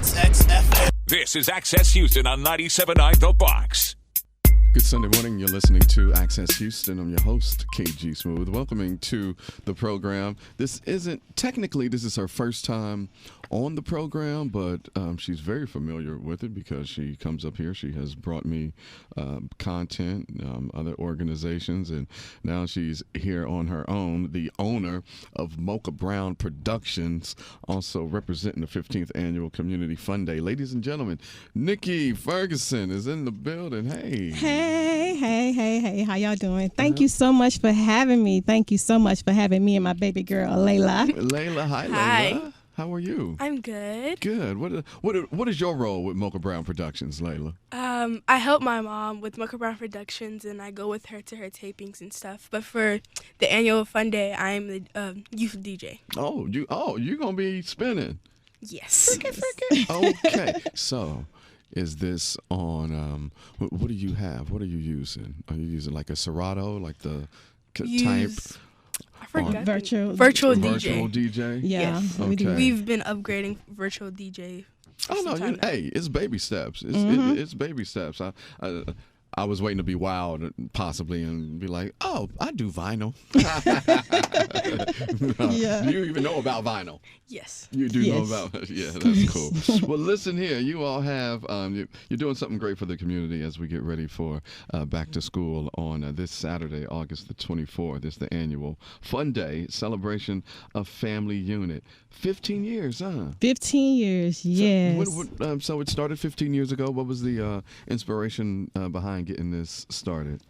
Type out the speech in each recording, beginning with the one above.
XXFM. This is Access Houston on 97.9 The Box. Good Sunday morning. You're listening to Access Houston. I'm your host, KG Smooth, welcoming to the program. This is her first time on the program, but she's very familiar with it because she comes up here. She has brought me content, other organizations, and now she's here on her own, the owner of Mocha Brown Productions, also representing the 15th Annual Community Fun Day. Ladies and gentlemen, Nicky Ferguson is in the building. Hey. Hey. How y'all doing? Thank you so much for having me. Thank you so much for having me and my baby girl, Layla. Layla, hi, Layla. How are you? I'm good. Good. What is your role with Mocha Brown Productions, Layla? I help my mom with Mocha Brown Productions, and I go with her to her tapings and stuff. But for the annual fun day, I'm the youth DJ. Oh, you're gonna be spinning. Yes. Okay. So, is this on? What do you have? What are you using? Are you using like a Serato, like the type? I forgot. Virtual DJ. Virtual DJ. Yeah. Yes. Okay. We've been upgrading virtual DJ. Oh no! Hey, it's baby steps. It's baby steps. I was waiting to be wild, possibly, and be like, "Oh, I do vinyl." Yeah. Do you even know about vinyl? Yes. You do know about. Yeah, that's cool. Well, listen here. You all have you're doing something great for the community as we get ready for back to school on this Saturday, August the 24th. It's the annual Fun Day celebration of Family Unit. 15 years, huh? 15 years, yes. So it started 15 years ago. What was the inspiration behind getting this started?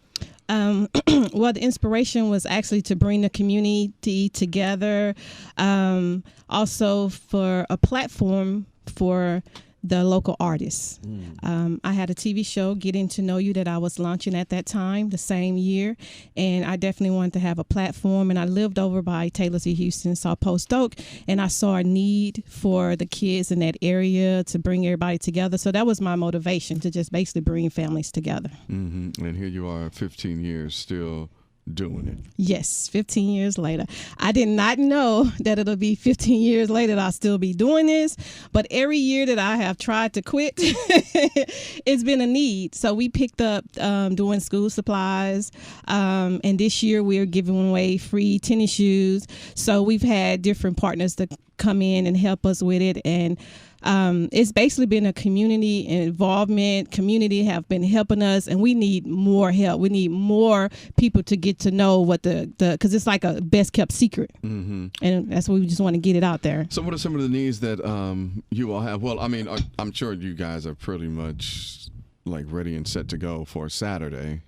Well, the inspiration was actually to bring the community together, also for a platform for the local artists. I had a TV show, Getting to Know You, that I was launching at that time, the same year, and I definitely wanted to have a platform. And I lived over by Taylor C. Houston, saw Post Oak, and I saw a need for the kids in that area to bring everybody together. So that was my motivation, to just basically bring families together. Mm-hmm. And here you are, 15 years, still doing it. Yes, 15 years later. I did not know that it'll be 15 years later that I'll still be doing this, but every year that I have tried to quit, it's been a need. So we picked up doing school supplies, and this year we're giving away free tennis shoes. So we've had different partners to come in and help us with it, and it's basically been a community involvement. Community have been helping us, and we need more help. We need more people to get to know what because it's like a best kept secret, and that's what we just want to get it out there. So what are some of the needs that you all have? Well, I mean, I'm sure you guys are pretty much like ready and set to go for Saturday.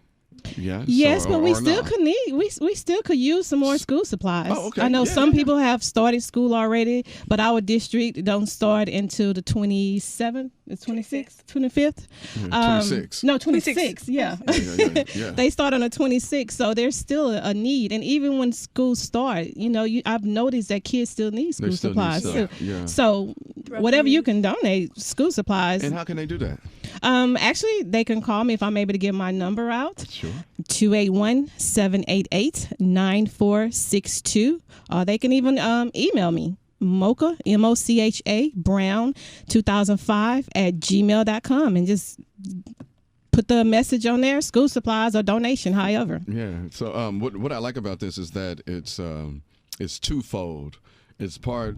Yes, but we still could we still could use some more school supplies. Oh, okay. I know some people have started school already, but our district don't start until the 27th, the 26th, 25th. 26. No, 26. Yeah. Yeah. They start on the 26th, so there's still a need. And even when schools start, I've noticed that kids still need school supplies. Yeah. So whatever you can donate, school supplies. And how can they do that? Actually, they can call me if I'm able to get my number out. Sure. 281-788-9462. Or they can even email me. Mocha, MOCHA, Brown 2005 @gmail.com, and just put the message on there, school supplies or donation, however. Yeah. So what I like about this is that it's twofold. It's part,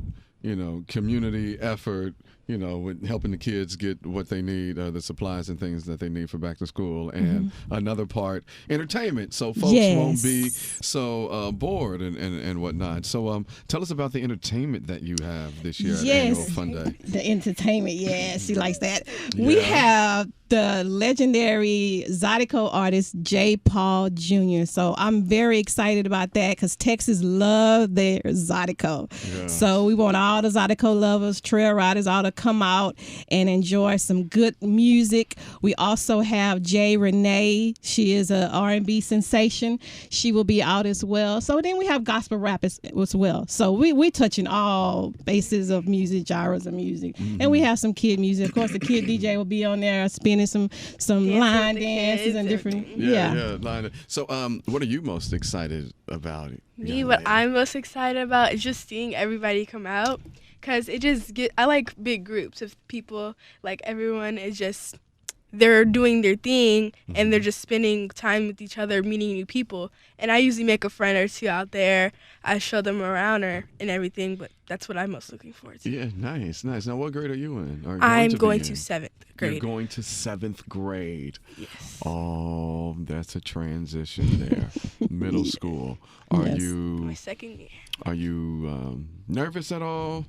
community effort, with helping the kids get what they need, the supplies and things that they need for back to school, and another part, entertainment, so folks won't be so bored and whatnot. So tell us about the entertainment that you have this year at Annual Fun Day. The entertainment, she likes that. Yeah. We have the legendary Zydeco artist J. Paul Jr. So I'm very excited about that because Texas love their Zydeco. Yeah. So we want all the Zydeco lovers, trail riders, all to come out and enjoy some good music. We also have J. Renee. She is a R&B sensation. She will be out as well. So then we have gospel rap as well. So we're touching all bases of music, genres of music. And we have some kid music. Of course, the kid DJ will be on there spinning some line dances and different. Yeah. So what are you most excited about? Me, what I'm most excited about is just seeing everybody come out. because I like big groups of people. Like everyone is just, they're doing their thing and they're just spending time with each other, meeting new people. And I usually make a friend or two out there. I show them around and everything, but that's what I'm most looking forward to. Yeah, nice. Now, what grade are you in? I'm going to 7th grade. You're going to 7th grade. Yes. Oh, that's a transition there. Middle school. Are Yes. you? My 2nd year. Are you nervous at all?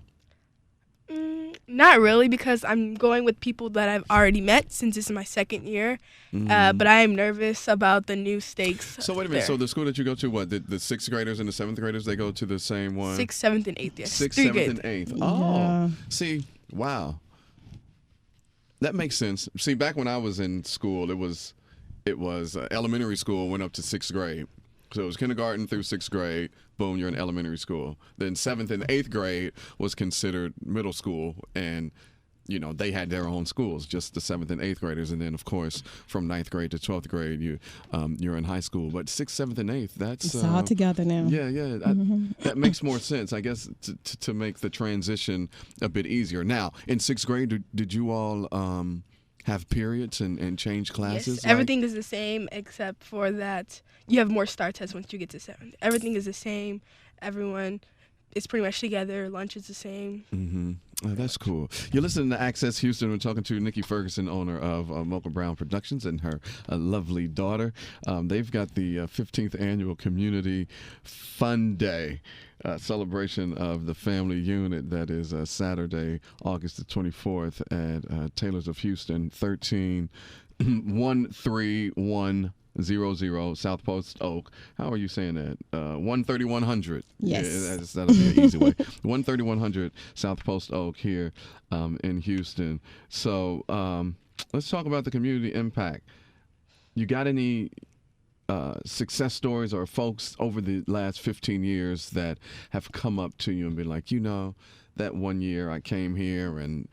Not really, because I'm going with people that I've already met since this is my 2nd year. But I am nervous about the new stakes. So wait a minute. So the school that you go to, what, the 6th graders and the 7th graders, they go to the same one? 6th, 7th, and 8th. Yes. 6th, 7th, and 8th. Oh, see, wow. That makes sense. See, back when I was in school, it was elementary school went up to 6th grade. So it was kindergarten through 6th grade. Boom, you're in elementary school. Then 7th and 8th grade was considered middle school, and they had their own schools, just the 7th and 8th graders. And then, of course, from 9th grade to 12th grade, you're in high school. But 6th, 7th, and 8th, that's It's all together now. Yeah. That makes more sense, I guess, to make the transition a bit easier. Now, in 6th grade, did you all have periods and change classes? Yes, everything is the same except for that you have more star tests once you get to 7th. Everything is the same. Everyone is pretty much together. Lunch is the same. Mm-hmm. Oh, that's cool. You're listening to Access Houston. We're talking to Nicky Ferguson, owner of Mocha Brown Productions, and her lovely daughter. They've got the 15th Annual Community Fun Day. Celebration of the family unit that is Saturday, August the 24th at Taylor's of Houston, 13100 South Post Oak. How are you saying that? 13100. Yes. Yeah, that'll be an easy way. 13100 South Post Oak here in Houston. So let's talk about the community impact. You got any success stories or folks over the last 15 years that have come up to you and been like, that one year I came here and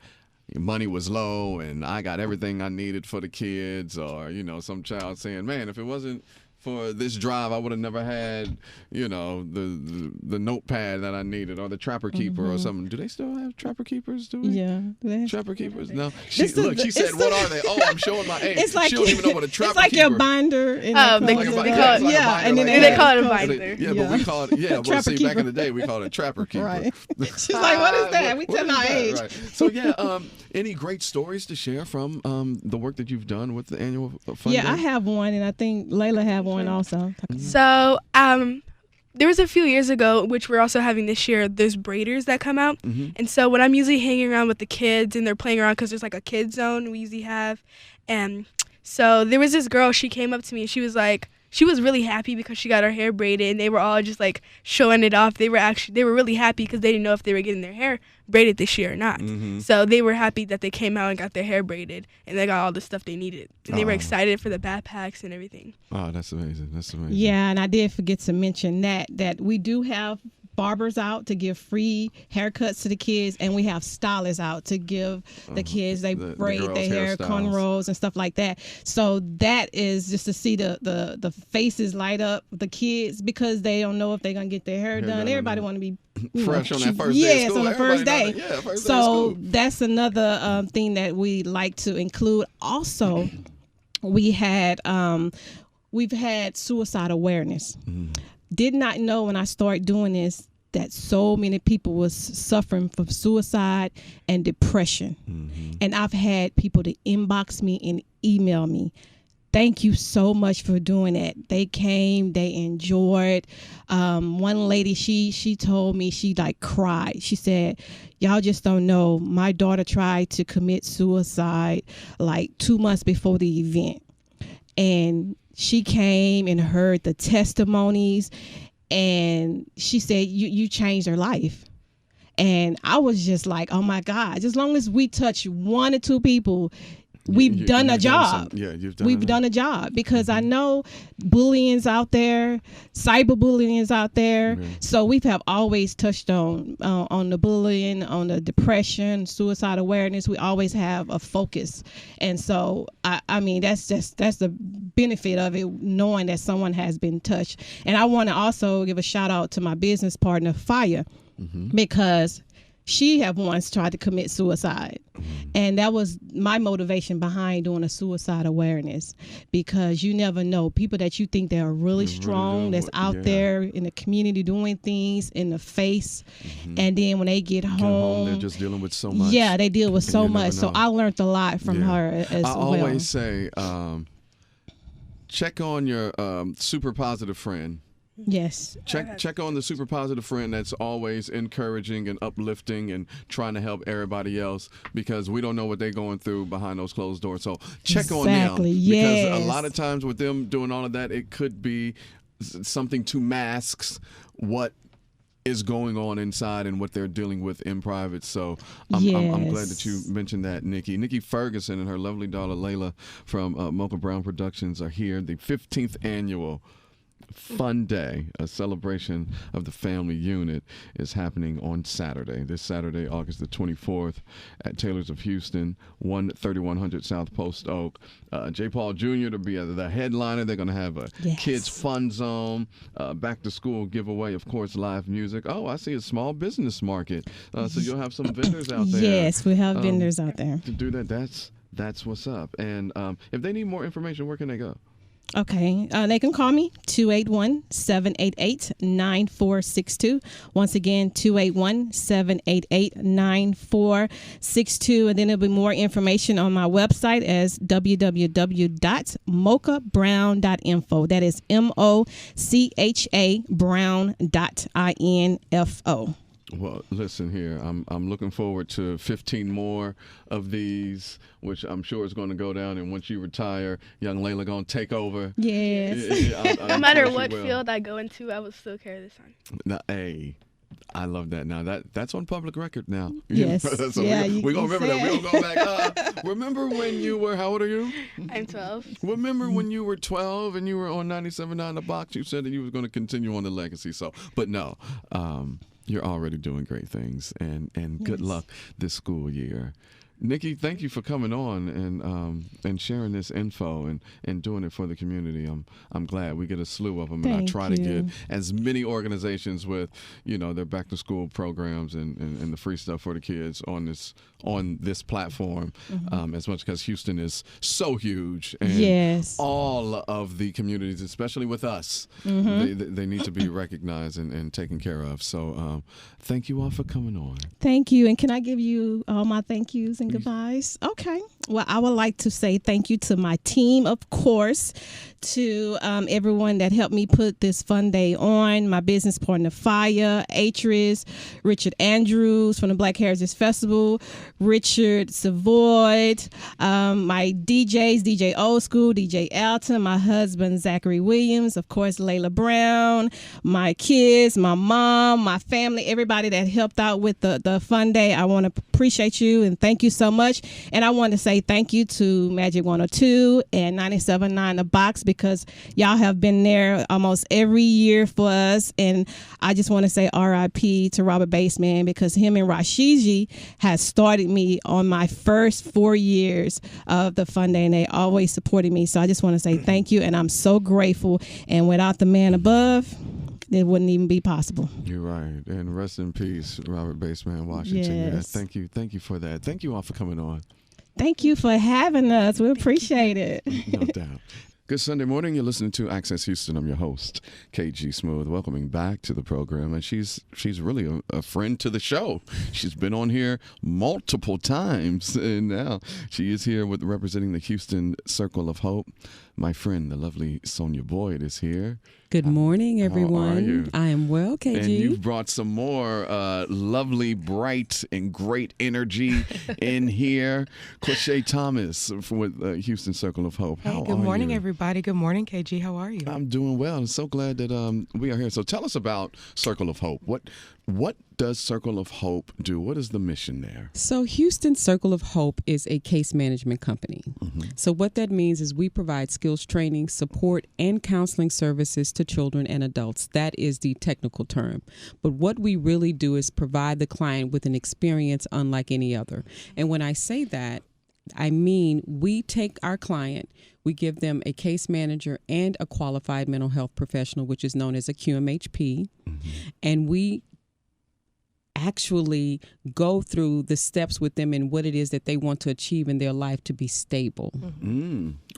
money was low and I got everything I needed for the kids, or some child saying, man, if it wasn't for this drive, I would have never had, the notepad that I needed, or the Trapper Keeper or something. Do they still have Trapper Keepers? Do we? Yeah. Trapper Keepers? No. She said, what are they? Oh, I'm showing my age. It's like, she don't even know what a Trapper It's like Keeper. your binder. They call it, and then they call it a binder. Yeah, but we call it, well, see, back in the day, we called it Trapper Keeper. Right. She's like, what is that? We tell our age. Right. So, any great stories to share from the work that you've done with the annual fun day? I have one, and I think Layla have one also. So, there was a few years ago, which we're also having this year, there's braiders that come out. And so when I'm usually hanging around with the kids and they're playing around, because there's like a kids zone we usually have. And so there was this girl, she came up to me and she was like, she was really happy because she got her hair braided, and they were all just like showing it off. They were really happy because they didn't know if they were getting their hair braided this year or not. So they were happy that they came out and got their hair braided, and they got all the stuff they needed. And they were excited for the backpacks and everything. Oh, that's amazing. Yeah, and I did forget to mention that we do have barbers out to give free haircuts to the kids, and we have stylists out to give the kids, they braid their hair, cornrows and stuff like that. So that is just to see the faces light up, the kids, because they don't know if they're gonna get their hair done. Everybody want to be fresh on that first day. Yes, on the first day. First so day that's another thing that we like to include. Also, we've had suicide awareness. Did not know when I started doing this that so many people was suffering from suicide and depression. And I've had people to inbox me and email me. Thank you so much for doing that. They came, they enjoyed. One lady, she told me, she like cried. She said, y'all just don't know, my daughter tried to commit suicide like 2 months before the event. And she came and heard the testimonies, and she said, you changed her life. And I was just like, oh my God, as long as we touch 1 or 2 people, we've done a job. We've done a job, because I know bullying's out there, cyberbullying's out there. So we have always touched on the bullying, on the depression, suicide awareness. We always have a focus. And so, I mean, that's the benefit of it, knowing that someone has been touched. And I want to also give a shout out to my business partner, Fire, because she have once tried to commit suicide. And that was my motivation behind doing a suicide awareness, because you never know, people that you think they are really strong, that's out there in the community doing things in the face, and then when they get home, they're just dealing with so much. Yeah, they deal with so much. So I learned a lot from her as well. I always say, check on your super positive friend. Yes. Check on the super positive friend that's always encouraging and uplifting and trying to help everybody else, because we don't know what they're going through behind those closed doors. So check on them. Yes. Because a lot of times with them doing all of that, it could be something to mask what is going on inside and what they're dealing with in private. So I'm glad that you mentioned that, Nikki. Nicky Ferguson and her lovely daughter Layla from Mocha Brown Productions are here. The 15th annual Fun Day, a celebration of the family unit, is happening on Saturday. This Saturday, August the 24th, at Taylor's of Houston, 3100 South Post Oak. J. Paul Jr. to be the headliner. They're going to have a kids fun zone, back to school giveaway, of course, live music. Oh, I see a small business market. So you'll have some vendors out there. Yes, we have vendors out there. To do that, that's what's up. And if they need more information, where can they go? Okay, they can call me, 281-788-9462. Once again, 281-788-9462. And then there'll be more information on my website as www.mochabrown.info. That is MOCHA brown.info. Well, listen here. I'm looking forward to 15 more of these, which I'm sure is going to go down. And once you retire, young Layla going to take over. Yes. No matter what field I go into, I will still carry this on. Now, hey, I love that. Now that's on public record now. Yes. So yeah, we're going to remember that. We're going to go back. Remember when you were, how old are you? I'm 12. Remember when you were 12 and you were on 97.9 The Box? You said that you were going to continue on the legacy. So, but no, you're already doing great things, and good luck this school year. Nikki, thank you for coming on and sharing this info and doing it for the community. I'm glad we get a slew of them, and I try to get as many organizations with their back to school programs and the free stuff for the kids on this platform, as much, because Houston is so huge, and all of the communities, especially with us, they need to be recognized and taken care of. So thank you all for coming on. Thank you. And can I give you all my thank yous and goodbyes? Okay. Well, I would like to say thank you to my team, of course, to everyone that helped me put this fun day on, my business partner, Fire, Atris, Richard Andrews from the Black Heritage Festival, Richard Savoy, my DJs, DJ Old School, DJ Alton, my husband, Zachary Williams, of course, Layla Brown, my kids, my mom, my family, everybody that helped out with the fun day. I want to appreciate you and thank you so much. And I want to say thank you to Magic 102 and 97.9 The Box, because y'all have been there almost every year for us. And I just want to say RIP to Robert Baseman, because him and Rashiji has started me on my first 4 years of the fun day, and they always supported me. So I just want to say thank you, and I'm so grateful. And without the man above, it wouldn't even be possible. You're right. And rest in peace, Robert Baseman, Washington. Yes. Thank you for that. Thank you all for coming on. Thank you for having us. We appreciate it. No doubt. Good Sunday morning. You're listening to Access Houston. I'm your host, KG Smooth, welcoming back to the program. And she's really a friend to the show. She's been on here multiple times, and now she is here representing the Houston Circle of Hope. My friend, the lovely Sonia Boyd, is here. Good morning, everyone. How are you? I am well, KG. And you've brought some more lovely, bright, and great energy in here. Quache Thomas with Houston Circle of Hope. How are you? Good morning, everybody. Good morning, KG. How are you? I'm doing well. I'm so glad that we are here. So tell us about Circle of Hope. What does Circle of Hope do? What is the mission there? So Houston Circle of Hope is a case management company. So what that means is we provide skills training, support, and counseling services to children and adults. That is the technical term. But what we really do is provide the client with an experience unlike any other. And when I say that, I mean we take our client, we give them a case manager and a qualified mental health professional, which is known as a QMHP, and we actually go through the steps with them and what it is that they want to achieve in their life to be stable.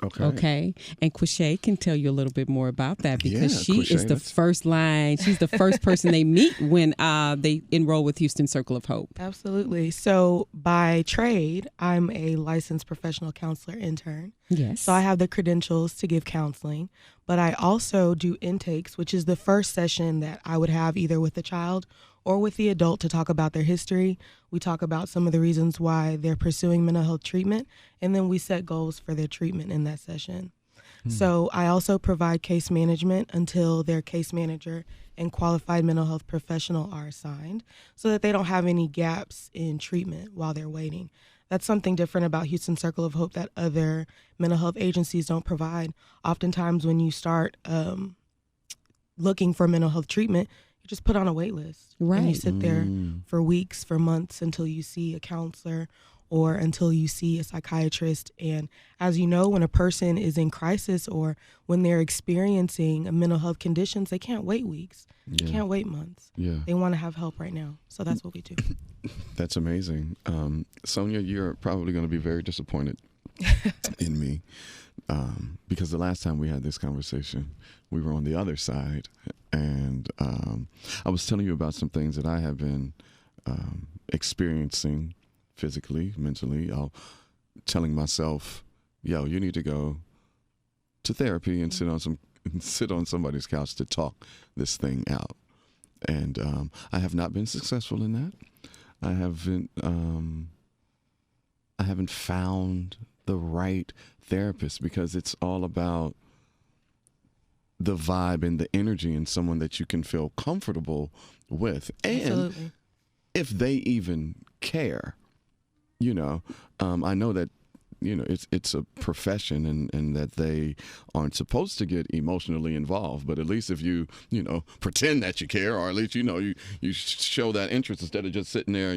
Okay. And Quache can tell you a little bit more about that because she Quache, is the first line. She's the first person they meet when they enroll with Houston Circle of Hope. Absolutely. So by trade, I'm a licensed professional counselor intern. Yes. So I have the credentials to give counseling, but I also do intakes, which is the first session that I would have either with the child or with the adult to talk about their history. We talk about some of the reasons why they're pursuing mental health treatment, and then we set goals for their treatment in that session. So I also provide case management until their case manager and qualified mental health professional are assigned so that they don't have any gaps in treatment while they're waiting. That's something different about Houston Circle of Hope that other mental health agencies don't provide. Oftentimes when you start looking for mental health treatment, you just put on a wait list. Right. And you sit there for weeks, for months until you see a counselor or until you see a psychiatrist. And as you know, when a person is in crisis or when they're experiencing a mental health conditions, they can't wait weeks. They can't wait months. Yeah. They want to have help right now. So that's what we do. That's amazing. Sonia, you're probably going to be very disappointed in me because the last time we had this conversation, we were on the other side. And I was telling you about some things that I have been experiencing physically, mentally. Telling myself, yo, you need to go to therapy and sit on somebody's couch to talk this thing out. And I have not been successful in that. I haven't found the right therapist because it's all about the vibe and the energy in someone that you can feel comfortable with. And Absolutely. if they even care, I know that, it's a profession and that they aren't supposed to get emotionally involved. But at least if you pretend that you care, or at least, you show that interest instead of just sitting there,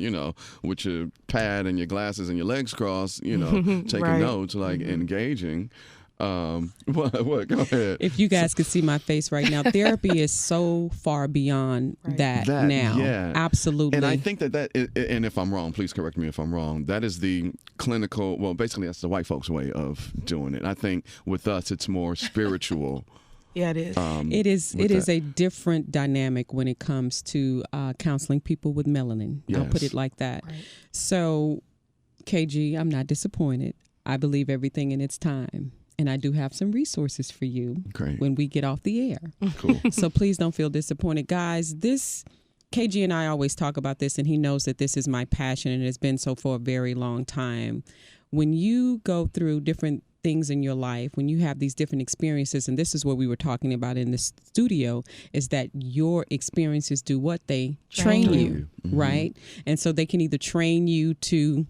with your pad and your glasses and your legs crossed, taking Right. notes, like engaging. What? Go ahead. If you guys could see my face right now, therapy is so far beyond that now. Yeah. Absolutely. And I think that and if I'm wrong, please correct me if I'm wrong, that is the clinical, well, basically that's the white folks' way of doing it. I think with us, it's more spiritual. Yeah, it is. It is a different dynamic when it comes to counseling people with melanin. Yes. I'll put it like that. Right. So, KG, I'm not disappointed. I believe everything in its time. And I do have some resources for you when we get off the air. Cool. So please don't feel disappointed. Guys, KG and I always talk about this, and he knows that this is my passion, and it's been so for a very long time. When you go through different things in your life, when you have these different experiences, and this is what we were talking about in the studio, is that your experiences do what? They train you, right? And so they can either train you to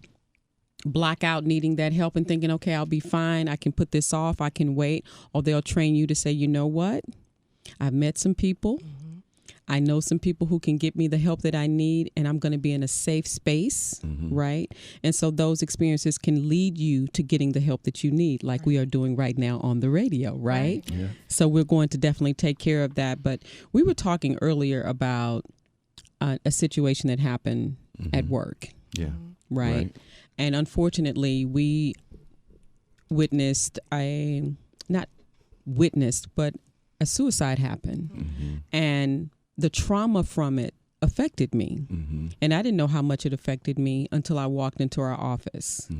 block out needing that help and thinking, okay, I'll be fine, I can put this off, I can wait, or they'll train you to say, you know what? I've met some people. I know some people who can get me the help that I need, and I'm going to be in a safe space, right? And so those experiences can lead you to getting the help that you need, like we are doing right now on the radio, right? Yeah. So we're going to definitely take care of that. But we were talking earlier about a situation that happened at work. Yeah. Right. And unfortunately, we witnessed but a suicide happened. And the trauma from it affected me. And I didn't know how much it affected me until I walked into our office.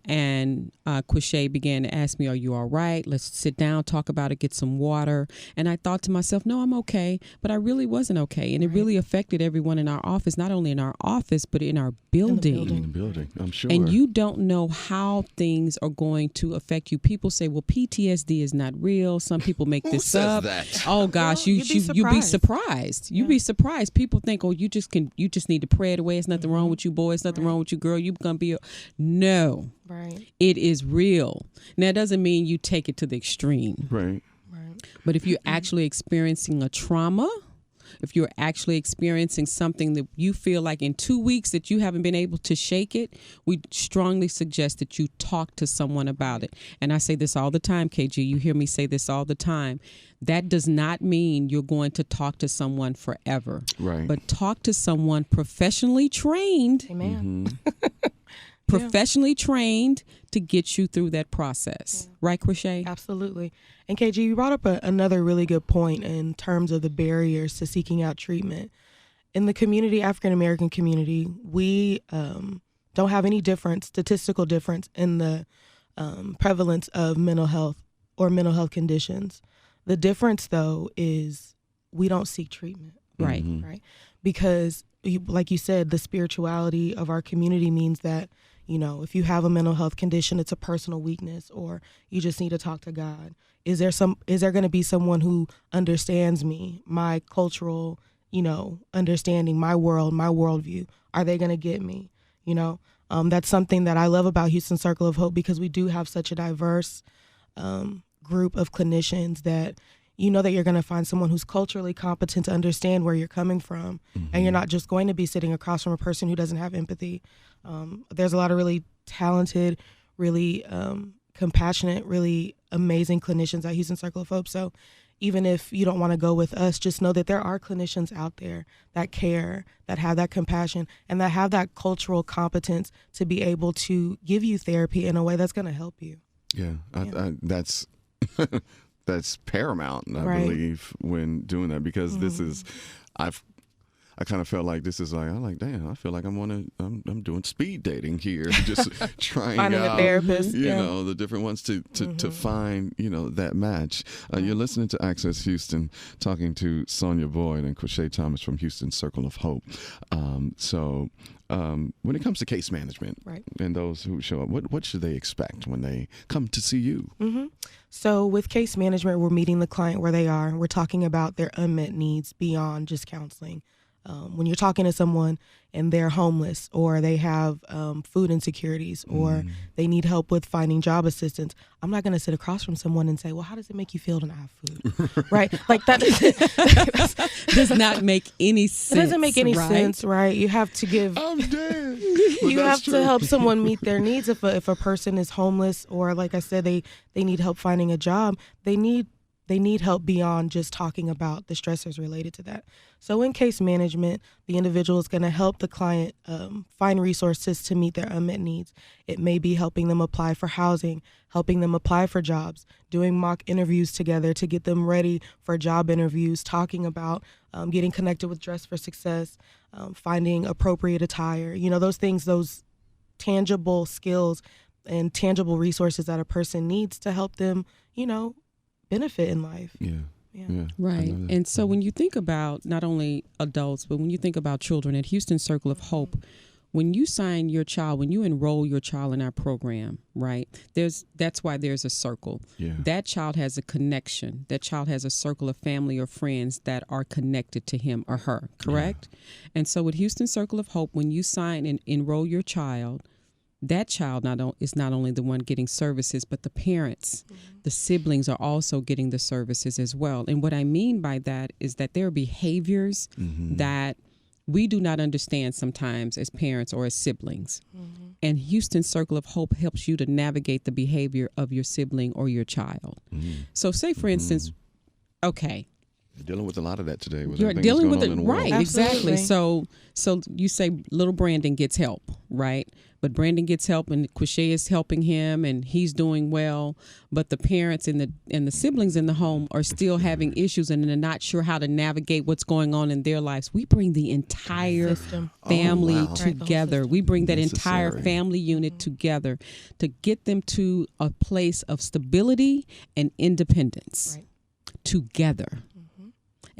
And Quache began to ask me, are you all right? Let's sit down, talk about it, get some water. And I thought to myself, no, I'm okay. But I really wasn't okay. And it really affected everyone in our office, not only in our office, but in our building. In the building, I'm sure. And you don't know how things are going to affect you. People say, well, PTSD is not real. Some people make this up. That? Oh gosh, Well, you'd be surprised. You'd be surprised. People think, oh, you just need to pray it away. It's nothing wrong with you, boy. It's nothing wrong with you, girl. You're gonna be no. Right. It is real. Now, it doesn't mean you take it to the extreme. Right. But if you're actually experiencing a trauma, if you're actually experiencing something that you feel like in 2 weeks that you haven't been able to shake it, we strongly suggest that you talk to someone about it. And I say this all the time, KG. You hear me say this all the time. That does not mean you're going to talk to someone forever. Right. But talk to someone professionally trained. Amen. Professionally trained to get you through that process. Right, Quache? Absolutely. And KG, you brought up another really good point in terms of the barriers to seeking out treatment. In the community, African American community, we don't have any statistical difference in the prevalence of mental health or mental health conditions. The difference, though, is we don't seek treatment. Right. Right. Because, like you said, the spirituality of our community means that, if you have a mental health condition, it's a personal weakness, or you just need to talk to God. Is there going to be someone who understands me, my cultural, understanding, my world, my worldview? Are they going to get me? That's something that I love about Houston Circle of Hope, because we do have such a diverse group of clinicians that that you're going to find someone who's culturally competent to understand where you're coming from, and you're not just going to be sitting across from a person who doesn't have empathy. There's a lot of really talented, really compassionate, really amazing clinicians at Houston Circle of Hope. So even if you don't want to go with us, just know that there are clinicians out there that care, that have that compassion, and that have that cultural competence to be able to give you therapy in a way that's going to help you. Yeah, that's that's paramount, I believe, when doing that, because this is, I kind of felt like this is like, damn, I feel like I'm doing speed dating here, just trying finding out, a therapist, the different ones to find, that match. You're listening to Access Houston, talking to Sonia Boyd and Quache Thomas from Houston Circle of Hope. When it comes to case management, and those who show up, what should they expect when they come to see you? So with case management, we're meeting the client where they are. We're talking about their unmet needs beyond just counseling. When you're talking to someone and they're homeless, or they have food insecurities, or they need help with finding job assistance, I'm not going to sit across from someone and say, well, how does it make you feel to not have food? Right? Like that does not make any sense. It doesn't make any sense, right? You have to give. I'm dead. You have to help someone meet their needs. If a person is homeless, or like I said, they need help finding a job, they need help beyond just talking about the stressors related to that. So in case management, the individual is going to help the client find resources to meet their unmet needs. It may be helping them apply for housing, helping them apply for jobs, doing mock interviews together to get them ready for job interviews, talking about getting connected with Dress for Success, finding appropriate attire, those things, those tangible skills and tangible resources that a person needs to help them, benefit in life. Yeah. Right. And so when you think about not only adults, but when you think about children at Houston Circle of Hope, when you sign your child, when you enroll your child in our program, right, that's why there's a circle. Yeah. That child has a connection. That child has a circle of family or friends that are connected to him or her, correct? Yeah. And so with Houston Circle of Hope, when you sign and enroll your child, that child is not only the one getting services, but the parents, the siblings are also getting the services as well. And what I mean by that is that there are behaviors that we do not understand sometimes as parents or as siblings. And Houston Circle of Hope helps you to navigate the behavior of your sibling or your child. So say, for instance, okay. You're dealing with a lot of that today. You're dealing with it, right? Absolutely. Exactly. So you say little Brandon gets help, right? But Brandon gets help, and Quache is helping him, and he's doing well. But the parents and the siblings in the home are still having issues, and they're not sure how to navigate what's going on in their lives. We bring the entire family together. We bring that entire family unit together to get them to a place of stability and independence together.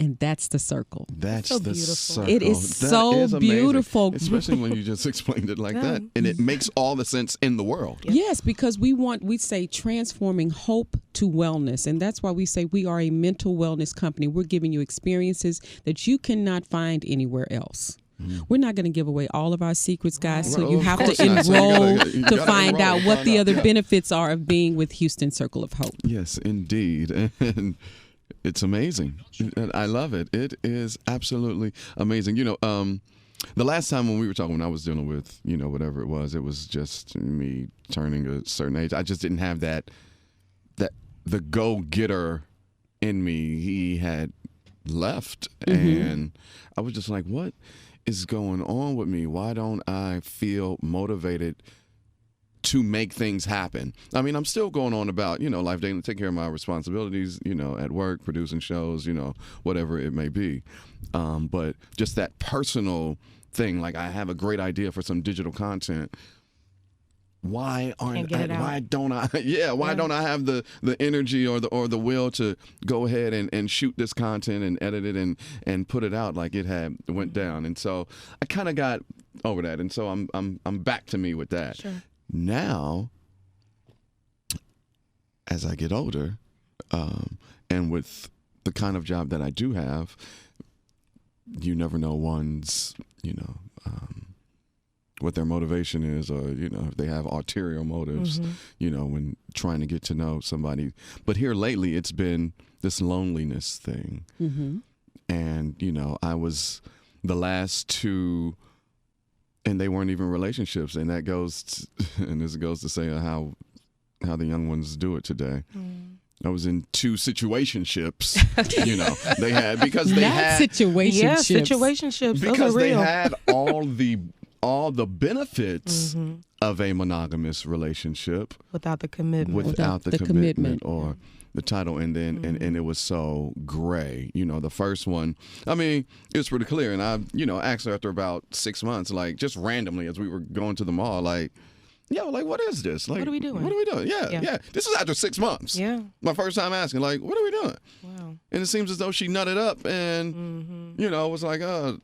And that's the circle. That's so the beautiful. circle. It is so beautiful. Especially when you just explained it like that. And it makes all the sense in the world. Yes, because we say transforming hope to wellness. And that's why we say we are a mental wellness company. We're giving you experiences that you cannot find anywhere else. We're not going to give away all of our secrets, guys, so you have to enroll to find out what the other benefits are of being with Houston Circle of Hope. Yes, indeed. And It's amazing. I love it. It is absolutely amazing. The last time when we were talking, when I was dealing with, whatever it was just me turning a certain age. I just didn't have that the go-getter in me. He had left, and I was just like, what is going on with me? Why don't I feel motivated to make things happen? I mean, I'm still going on about, life, dating, take care of my responsibilities, at work, producing shows, whatever it may be. But just that personal thing, like I have a great idea for some digital content. Why don't I have the energy or the will to go ahead and shoot this content and edit it and put it out like it went down? And so I kind of got over that, and so I'm back to me with that. Sure. Now, as I get older, and with the kind of job that I do have, you never know one's, what their motivation is, or, if they have ulterior motives, when trying to get to know somebody. But here lately, it's been this loneliness thing. And, I was the last two, and they weren't even relationships. And that goes, and this goes to say how the young ones do it today. I was in two situationships, they had, because they had situationships. Yeah, situationships. Because those are real. they had all the benefits of a monogamous relationship without the commitment. Without the commitment or the title, and then and it was so gray. The first one, I mean, it was pretty clear, and I asked her after about 6 months, like just randomly as we were going to the mall, like, like, what is this? Like, what are we doing? Yeah. This is after 6 months. Yeah. My first time asking, like, what are we doing? Wow. And it seems as though she nutted up and was like, Well,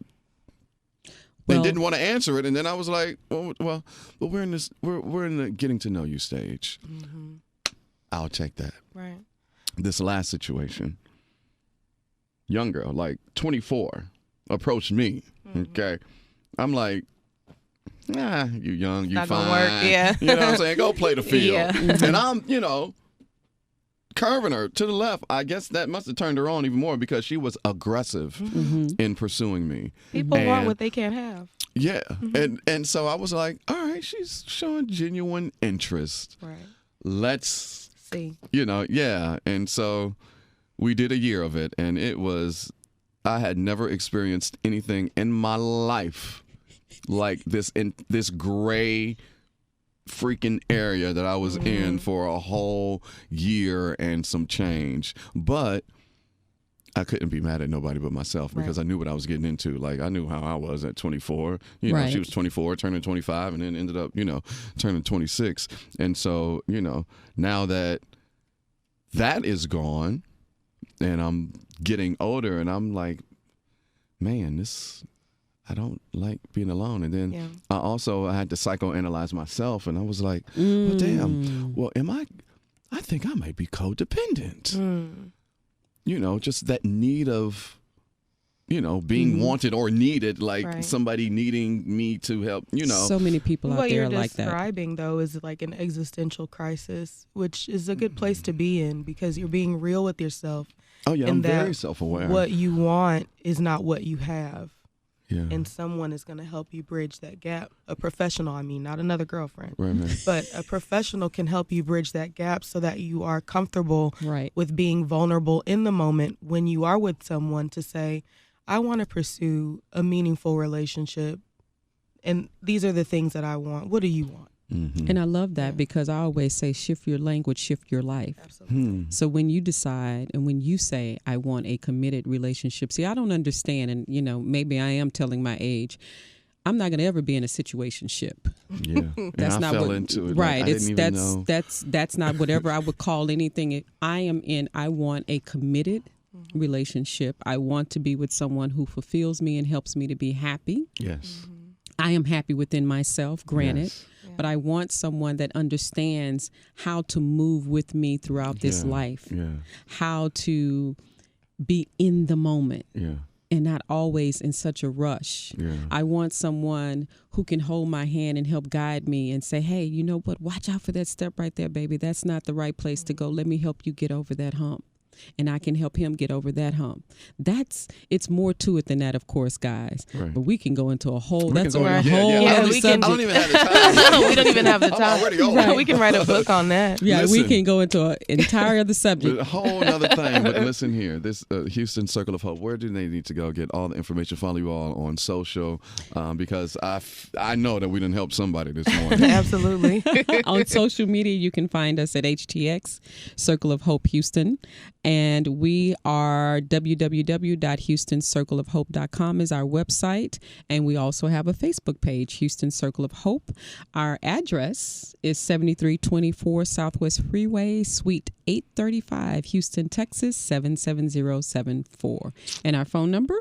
and didn't want to answer it, and then I was like, well, we're in the getting to know you stage. I'll take that. Right. This last situation, young girl, like 24, approached me. Okay, I'm like, you young, you not fine. gonna work. Yeah. You know what I'm saying? Go play the field. Yeah. And I'm, curving her to the left. I guess that must have turned her on even more because she was aggressive in pursuing me. People want what they can't have. Yeah. And so I was like, all right, she's showing genuine interest. Right. Let's see. Yeah. And so we did a year of it, and I had never experienced anything in my life like this, in this gray freaking area that I was in for a whole year and some change. But I couldn't be mad at nobody but myself because I knew what I was getting into. Like, I knew how I was at 24. She was 24, turning 25, and then ended up, turning 26. And so, now that is gone and I'm getting older, and I'm like, man, I don't like being alone. And then I had to psychoanalyze myself, and I was like, well, damn, I think I might be codependent. Just that need of, being wanted or needed, like somebody needing me to help, So many people out there like that. What you're describing, though, is like an existential crisis, which is a good place to be in because you're being real with yourself. Oh, yeah, I'm very self-aware. What you want is not what you have. Yeah. And someone is going to help you bridge that gap. A professional, not another girlfriend. Right. But a professional can help you bridge that gap so that you are comfortable with being vulnerable in the moment when you are with someone to say, I want to pursue a meaningful relationship, and these are the things that I want. What do you want? And I love that because I always say, shift your language, shift your life. Absolutely. So when you decide and when you say, I want a committed relationship, see, I don't understand, and maybe I am telling my age, I'm not going to ever be in a situationship. Yeah, that's and I not fell what, into it. Right. Like, That's not whatever I would call anything. I want a committed relationship. I want to be with someone who fulfills me and helps me to be happy. Yes. I am happy within myself, granted. Yes. But I want someone that understands how to move with me throughout this life, how to be in the moment and not always in such a rush. Yeah. I want someone who can hold my hand and help guide me and say, hey, you know what? Watch out for that step right there, baby. That's not the right place to go. Let me help you get over that hump. and I can help him get over that hump. It's more to it than that, of course, guys. Right. But we can go into a whole. We That's can a go- whole yeah, other we can- I subject. don't even have the time. We don't even have the I'm time. already over. We can write a book on that. Yeah, Listen. we can go into an entire other subject. A whole other thing, but listen here. This Houston Circle of Hope, where do they need to go get all the information? Follow you all on social because I know that we done helped somebody this morning. Absolutely. On social media, you can find us at HTX Circle of Hope Houston, and we are www.houstonCircleofHope.com is our website, and we also have a Facebook page, Houston Circle of Hope. Our address is 7324 Southwest Freeway, Suite 835, Houston, Texas 77074, and our phone number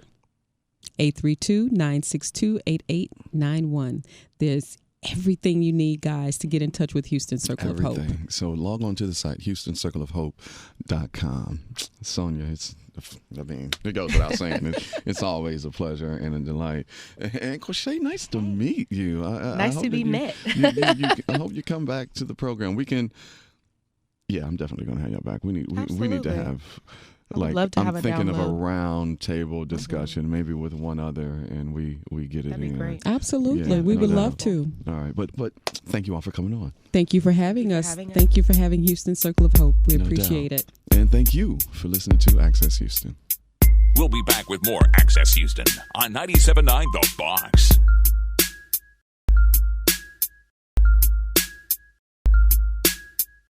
832-962-8891. There's everything you need, guys, to get in touch with Houston Circle of Hope. So log on to the site, HoustonCircleOfHope.com. Sonia, it goes without saying. It's always a pleasure and a delight. And Quache, nice to meet you. Nice to be met. I hope you come back to the program. We can. Yeah, I'm definitely going to have you back. We need to Absolutely. have. I would love to I'm have a thinking of a download. round table discussion, maybe with one other, and we get it That'd be in. great. Absolutely. Yeah, We would no love doubt. to. All right, but thank you all for coming on. Thank you for having us. having us. Thank you for having Houston Circle of Hope. We No appreciate doubt. it. And thank you for listening to Access Houston. We'll be back with more Access Houston on 97.9 The Box.